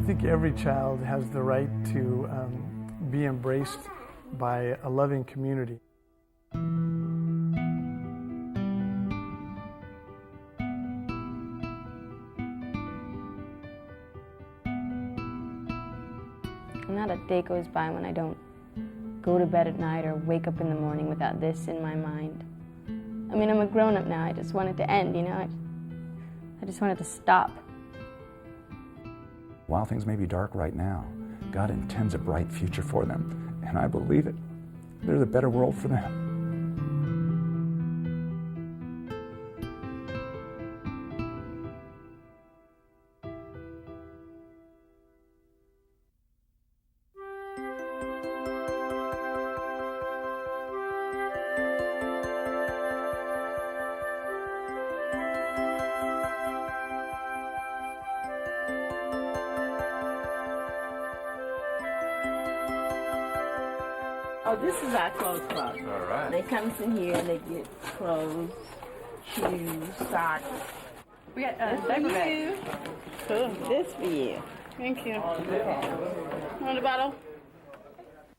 think every child has the right to be embraced by a loving community. Not a day goes by when I don't go to bed at night or wake up in the morning without this in my mind. I mean, I'm a grown-up now. I just want it to end, you know? I just want it to stop. While things may be dark right now, God intends a bright future for them, and I believe it. There's a better world for them. Oh, this is our clothes closet. All right. They come in here and they get clothes, shoes, socks. We got diaper bags. Cool. This for you. Thank you. Okay. Want a bottle?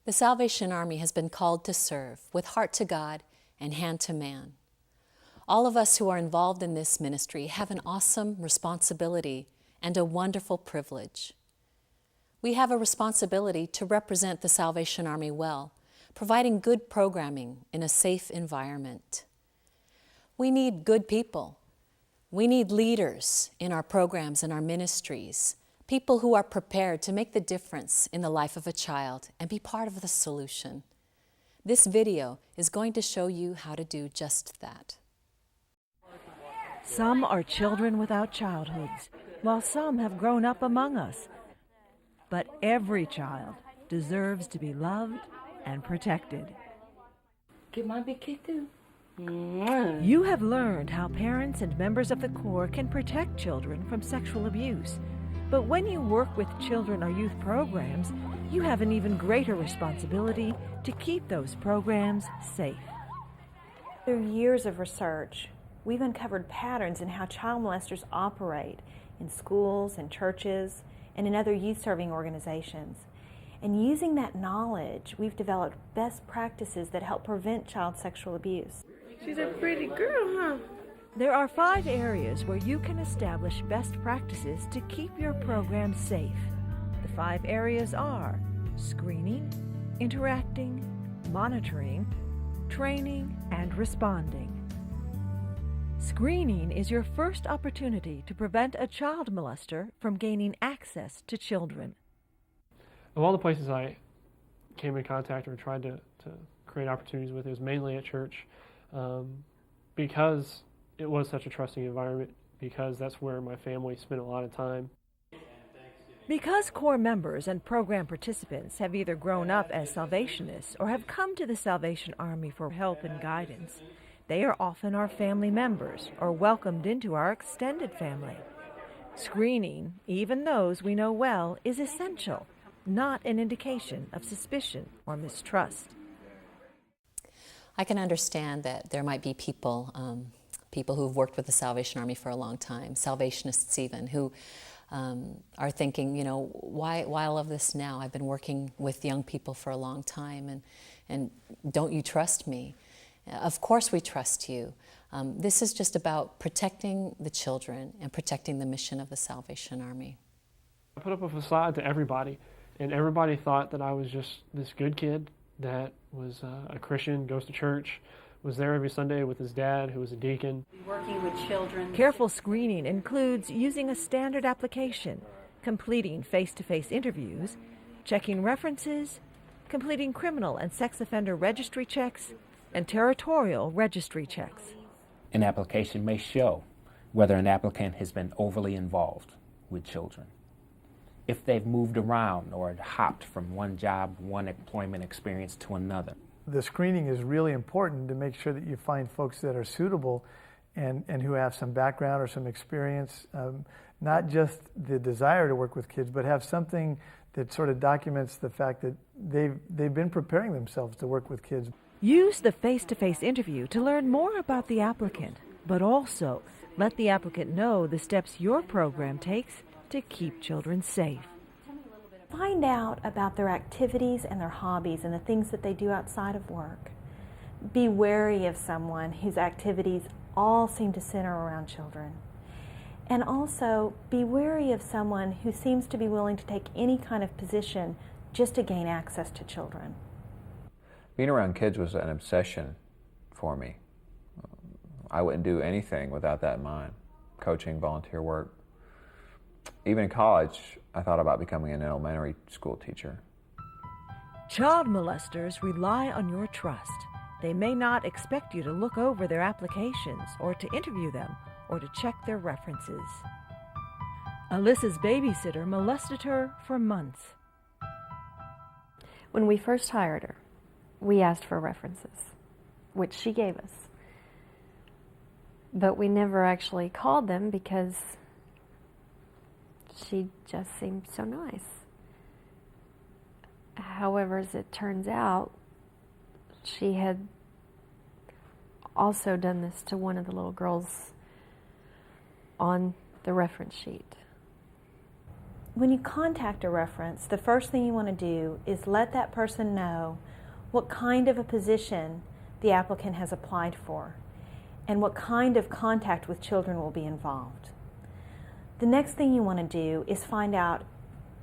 The Salvation Army has been called to serve with heart to God and hand to man. All of us who are involved in this ministry have an awesome responsibility and a wonderful privilege. We have a responsibility to represent the Salvation Army well, providing good programming in a safe environment. We need good people. We need leaders in our programs and our ministries, people who are prepared to make the difference in the life of a child and be part of the solution. This video is going to show you how to do just that. Some are children without childhoods, while some have grown up among us. But every child deserves to be loved and protected. Get my big kid too. You have learned how parents and members of the Corps can protect children from sexual abuse. But when you work with children or youth programs, you have an even greater responsibility to keep those programs safe. Through years of research, we've uncovered patterns in how child molesters operate in schools and churches and in other youth-serving organizations. And using that knowledge, we've developed best practices that help prevent child sexual abuse. She's a pretty girl, huh? There are 5 areas where you can establish best practices to keep your program safe. The 5 areas are screening, interacting, monitoring, training, and responding. Screening is your first opportunity to prevent a child molester from gaining access to children. Of all the places I came in contact or tried to create opportunities with, it was mainly at church, because it was such a trusting environment, because that's where my family spent a lot of time. Because Corps members and program participants have either grown up as Salvationists or have come to the Salvation Army for help and guidance, they are often our family members or welcomed into our extended family. Screening, even those we know well, is essential, not an indication of suspicion or mistrust. I can understand that there might be people who've worked with the Salvation Army for a long time, Salvationists even, who are thinking, you know, why all of this now? I've been working with young people for a long time, and don't you trust me? Of course we trust you. This is just about protecting the children and protecting the mission of the Salvation Army. I put up a facade to everybody, and everybody thought that I was just this good kid that was a Christian, goes to church, was there every Sunday with his dad, who was a deacon. Working with children. Careful screening includes using a standard application, completing face-to-face interviews, checking references, completing criminal and sex offender registry checks, and territorial registry checks. An application may show whether an applicant has been overly involved with children, if they've moved around or hopped from one job, one employment experience to another. The screening is really important to make sure that you find folks that are suitable and who have some background or some experience, not just the desire to work with kids, but have something that sort of documents the fact that they've been preparing themselves to work with kids. Use the face-to-face interview to learn more about the applicant, but also let the applicant know the steps your program takes to keep children safe. Find out about their activities and their hobbies and the things that they do outside of work. Be wary of someone whose activities all seem to center around children. And also be wary of someone who seems to be willing to take any kind of position just to gain access to children. Being around kids was an obsession for me. I wouldn't do anything without that in mind. Coaching, volunteer work. Even in college, I thought about becoming an elementary school teacher. Child molesters rely on your trust. They may not expect you to look over their applications or to interview them or to check their references. Alyssa's babysitter molested her for months. When we first hired her, we asked for references, which she gave us. But we never actually called them because she just seemed so nice. However, as it turns out, she had also done this to one of the little girls on the reference sheet. When you contact a reference, the first thing you want to do is let that person know what kind of a position the applicant has applied for and what kind of contact with children will be involved. The next thing you want to do is find out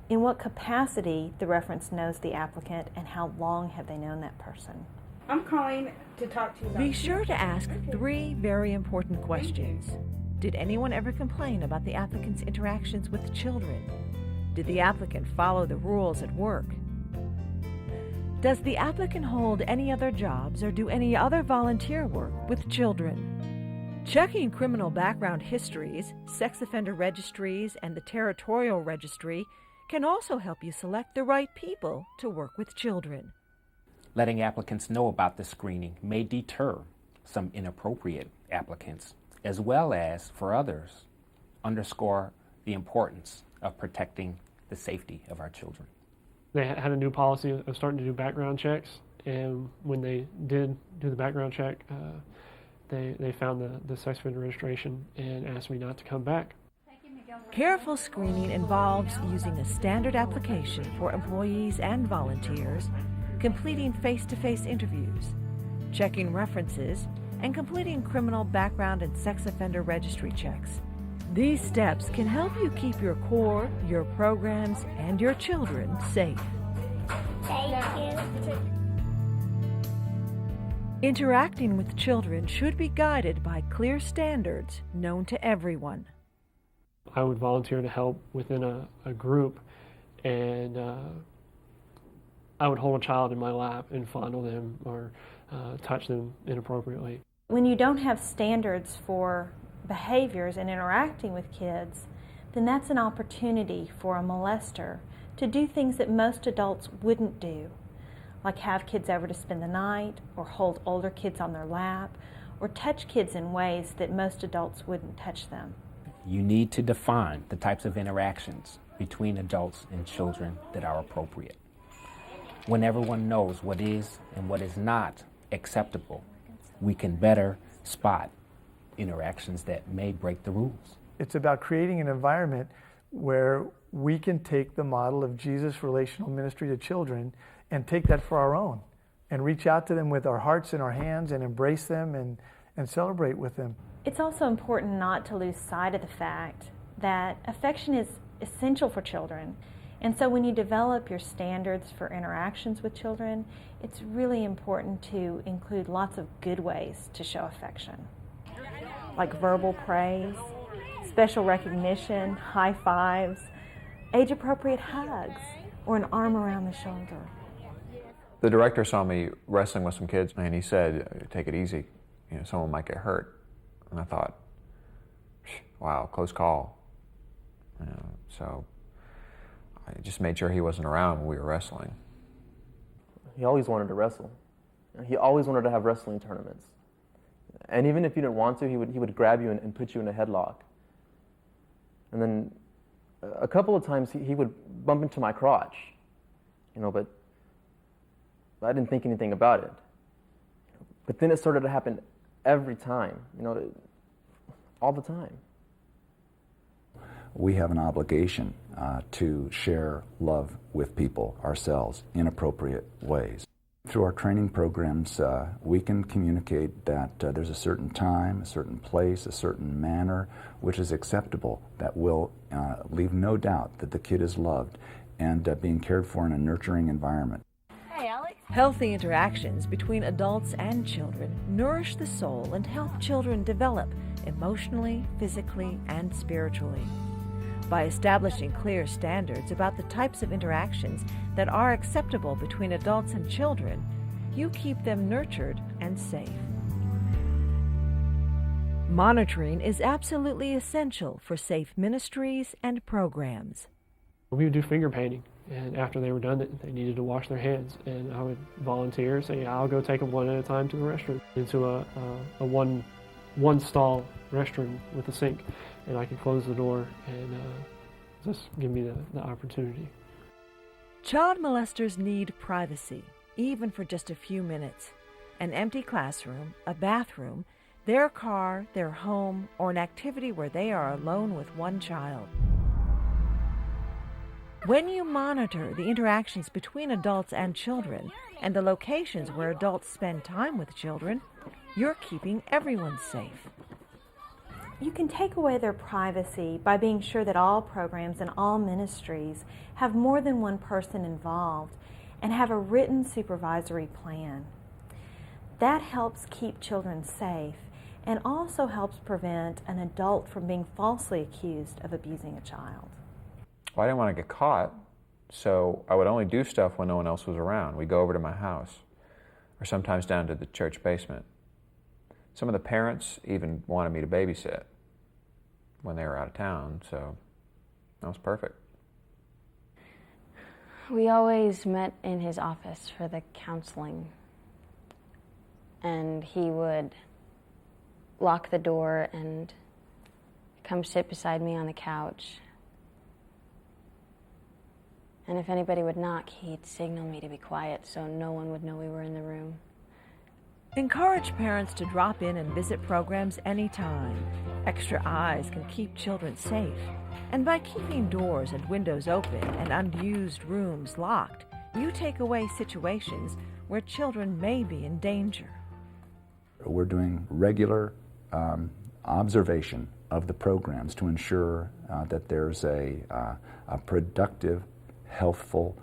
in what capacity the reference knows the applicant and how long have they known that person. I'm calling to talk to you about... Be sure to ask 3 very important questions. Did anyone ever complain about the applicant's interactions with children? Did the applicant follow the rules at work? Does the applicant hold any other jobs or do any other volunteer work with children? Checking criminal background histories, sex offender registries, and the territorial registry can also help you select the right people to work with children. Letting applicants know about the screening may deter some inappropriate applicants, as well as, for others, underscore the importance of protecting the safety of our children. They had a new policy of starting to do background checks, and when they did do the background check, they found the sex offender registration and asked me not to come back. Careful screening involves using a standard application for employees and volunteers, completing face-to-face interviews, checking references, and completing criminal background and sex offender registry checks. These steps can help you keep your Corps, your programs, and your children safe. Thank you. Interacting with children should be guided by clear standards known to everyone. I would volunteer to help within a group, and I would hold a child in my lap and fondle them or touch them inappropriately. When you don't have standards for behaviors and interacting with kids, then that's an opportunity for a molester to do things that most adults wouldn't do, like have kids over to spend the night, or hold older kids on their lap, or touch kids in ways that most adults wouldn't touch them. You need to define the types of interactions between adults and children that are appropriate. When everyone knows what is and what is not acceptable, we can better spot interactions that may break the rules. It's about creating an environment where we can take the model of Jesus' relational ministry to children and take that for our own and reach out to them with our hearts and our hands and embrace them and celebrate with them. It's also important not to lose sight of the fact that affection is essential for children. And so when you develop your standards for interactions with children, it's really important to include lots of good ways to show affection, like verbal praise, special recognition, high fives, age-appropriate hugs, or an arm around the shoulder. The director saw me wrestling with some kids, and he said, "Take it easy. Someone might get hurt." And I thought, wow, close call. So I just made sure he wasn't around when we were wrestling. He always wanted to wrestle. He always wanted to have wrestling tournaments. And even if you didn't want to, he would grab you and put you in a headlock. And then a couple of times he would bump into my crotch, but I didn't think anything about it. But then it started to happen every time, all the time. we have an obligation to share love with people ourselves in appropriate ways. Through our training programs, we can communicate that there's a certain time, a certain place, a certain manner which is acceptable, that will leave no doubt that the kid is loved and being cared for in a nurturing environment. Hey, Alex. Healthy interactions between adults and children nourish the soul and help children develop emotionally, physically, and spiritually. By establishing clear standards about the types of interactions that are acceptable between adults and children, you keep them nurtured and safe. Monitoring is absolutely essential for safe ministries and programs. We would do finger painting, and after they were done, they needed to wash their hands, and I would volunteer, say, I'll go take them one at a time to the restroom, into a one stall restroom with a sink, and I could close the door and just give me the opportunity. Child molesters need privacy, even for just a few minutes. An empty classroom, a bathroom, their car, their home, or an activity where they are alone with one child. When you monitor the interactions between adults and children and the locations where adults spend time with children, you're keeping everyone safe. You can take away their privacy by being sure that all programs and all ministries have more than one person involved and have a written supervisory plan. That helps keep children safe and also helps prevent an adult from being falsely accused of abusing a child. Well, I didn't want to get caught, so I would only do stuff when no one else was around. We'd go over to my house, or sometimes down to the church basement. Some of the parents even wanted me to babysit when they were out of town, so that was perfect. We always met in his office for the counseling, and he would lock the door and come sit beside me on the couch. And if anybody would knock, he'd signal me to be quiet so no one would know we were in the room. Encourage parents to drop in and visit programs anytime. Extra eyes can keep children safe. And by keeping doors and windows open and unused rooms locked, you take away situations where children may be in danger. We're doing regular observation of the programs to ensure that there's a productive, healthful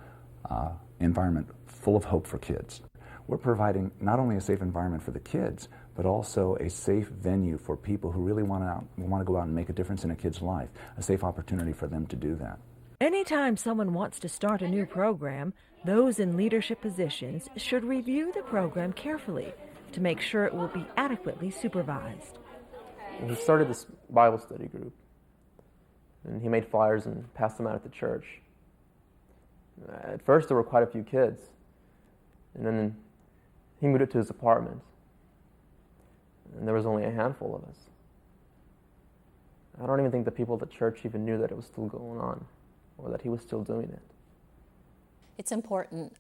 environment full of hope for kids. We're providing not only a safe environment for the kids, but also a safe venue for people who really want to go out and make a difference in a kid's life, a safe opportunity for them to do that. Anytime someone wants to start a new program, those in leadership positions should review the program carefully to make sure it will be adequately supervised. He started this Bible study group, and he made flyers and passed them out at the church. At first, there were quite a few kids, and then he moved it to his apartment, and there was only a handful of us. I don't even think the people at the church even knew that it was still going on, or that he was still doing it. It's important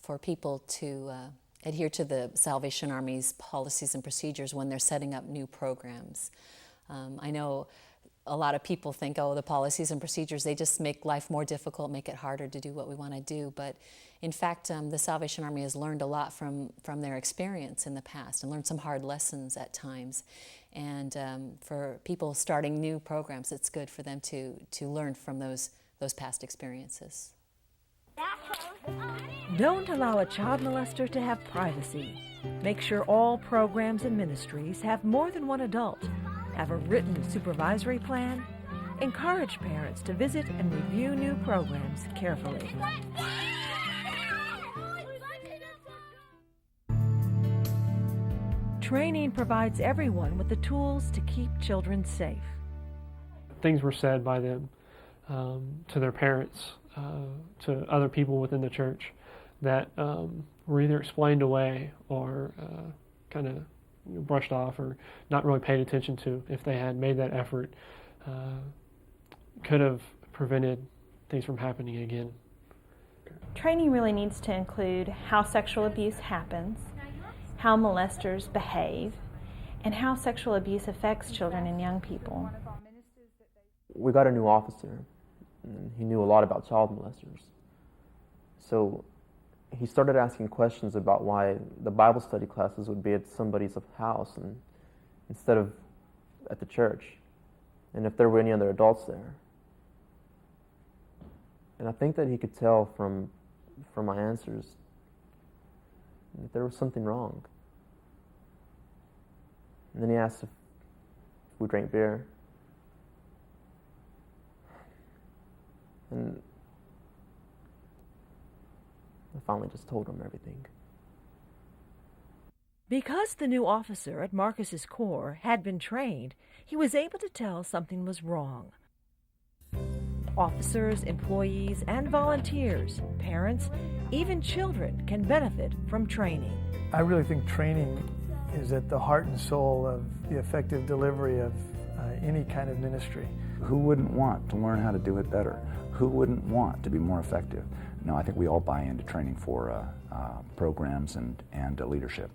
for people to adhere to the Salvation Army's policies and procedures when they're setting up new programs. I know a lot of people think, oh, the policies and procedures, they just make life more difficult, make it harder to do what we want to do. But in fact, the Salvation Army has learned a lot from their experience in the past and learned some hard lessons at times. And for people starting new programs, it's good for them to learn from those past experiences. Don't allow a child molester to have privacy. Make sure all programs and ministries have more than one adult, have a written supervisory plan. Encourage parents to visit and review new programs carefully. Training provides everyone with the tools to keep children safe. Things were said by them to their parents, to other people within the church that were either explained away or kind of brushed off or not really paid attention to. If they had made that effort, could have prevented things from happening again. Training really needs to include how sexual abuse happens, how molesters behave, and how sexual abuse affects children and young people. we got a new officer, and he knew a lot about child molesters. So he started asking questions about why the Bible study classes would be at somebody's house and instead of at the church, and if there were any other adults there. And I think that he could tell from my answers that there was something wrong. And then he asked if we drank beer. And I finally just told him everything. Because the new officer at Marcus's Corps had been trained, he was able to tell something was wrong. Officers, employees, and volunteers, parents, even children can benefit from training. I really think training is at the heart and soul of the effective delivery of any kind of ministry. Who wouldn't want to learn how to do it better? Who wouldn't want to be more effective? No, I think we all buy into training for programs and leadership.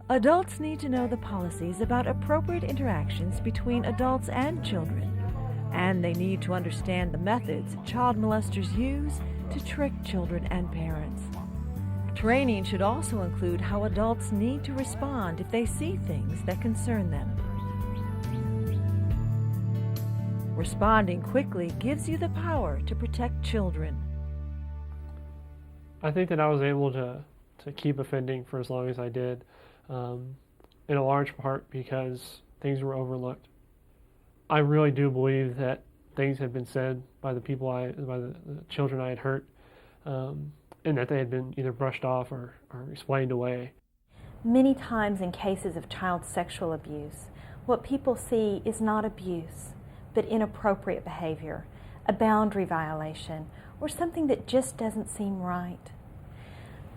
Adults need to know the policies about appropriate interactions between adults and children. And they need to understand the methods child molesters use to trick children and parents. Training should also include how adults need to respond if they see things that concern them. Responding quickly gives you the power to protect children. I think that I was able to keep offending for as long as I did, in a large part because things were overlooked. I really do believe that things had been said by the children I had hurt, and that they had been either brushed off or explained away. Many times in cases of child sexual abuse, what people see is not abuse, but inappropriate behavior, a boundary violation, or something that just doesn't seem right.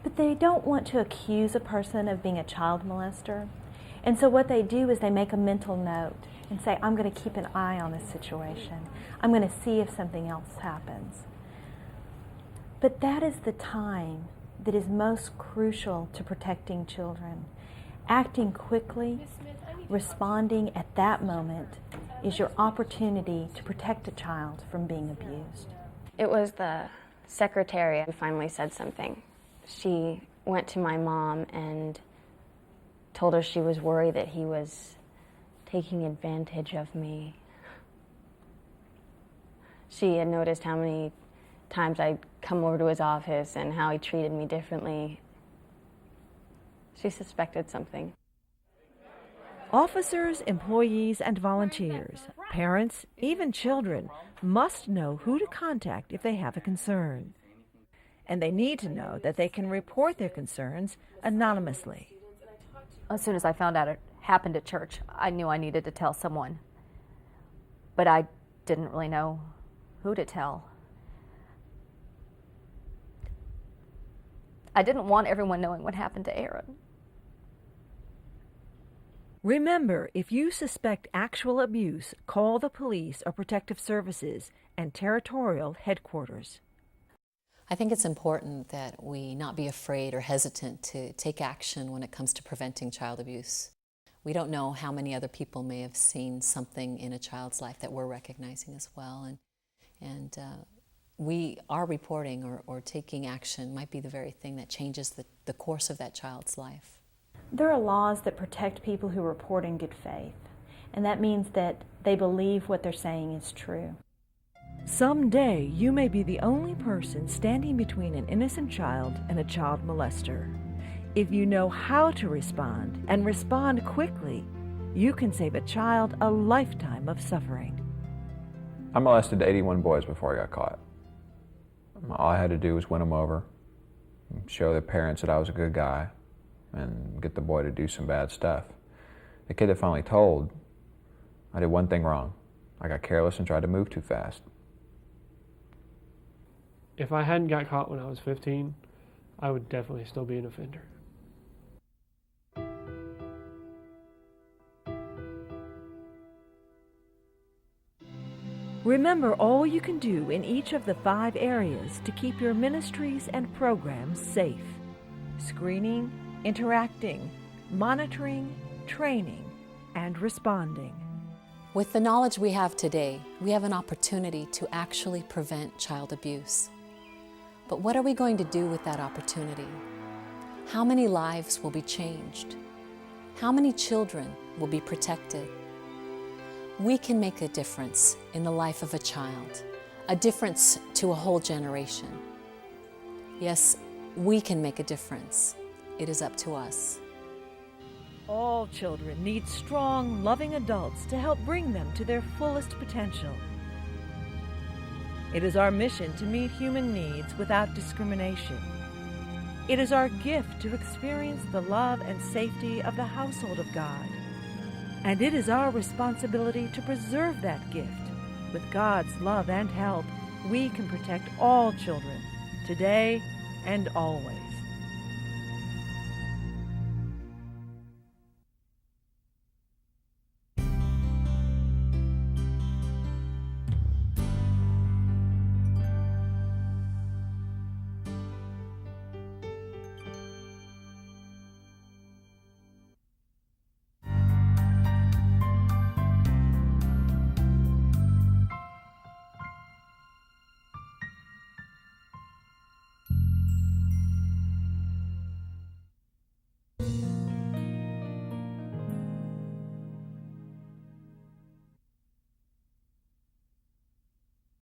But they don't want to accuse a person of being a child molester, and so what they do is they make a mental note and say, I'm going to keep an eye on this situation. I'm going to see if something else happens. But that is the time that is most crucial to protecting children. Acting quickly, responding at that moment is your opportunity to protect a child from being abused. It was the secretary who finally said something. She went to my mom and told her she was worried that he was taking advantage of me. She had noticed how many times I'd come over to his office and how he treated me differently. She suspected something. Officers, employees, and volunteers, parents, even children, must know who to contact if they have a concern. And they need to know that they can report their concerns anonymously. As soon as I found out it happened at church, I knew I needed to tell someone. But I didn't really know who to tell. I didn't want everyone knowing what happened to Aaron. Remember, if you suspect actual abuse, call the police or protective services and territorial headquarters. I think it's important that we not be afraid or hesitant to take action when it comes to preventing child abuse. We don't know how many other people may have seen something in a child's life that we're recognizing as well. And our reporting or taking action might be the very thing that changes the course of that child's life. There are laws that protect people who report in good faith, and that means that they believe what they're saying is true. Someday, you may be the only person standing between an innocent child and a child molester. If you know how to respond, and respond quickly, you can save a child a lifetime of suffering. I molested 81 boys before I got caught. All I had to do was win them over, show their parents that I was a good guy, and get the boy to do some bad stuff. The kid that finally told, I did one thing wrong. I got careless and tried to move too fast. If I hadn't got caught when I was 15, I would definitely still be an offender. Remember all you can do in each of the 5 areas to keep your ministries and programs safe: screening, interacting, monitoring, training, and responding. With the knowledge we have today, we have an opportunity to actually prevent child abuse. But what are we going to do with that opportunity? How many lives will be changed? How many children will be protected? We can make a difference in the life of a child, a difference to a whole generation. Yes, we can make a difference. It is up to us. All children need strong, loving adults to help bring them to their fullest potential. It is our mission to meet human needs without discrimination. It is our gift to experience the love and safety of the household of God. And it is our responsibility to preserve that gift. With God's love and help, we can protect all children, today and always.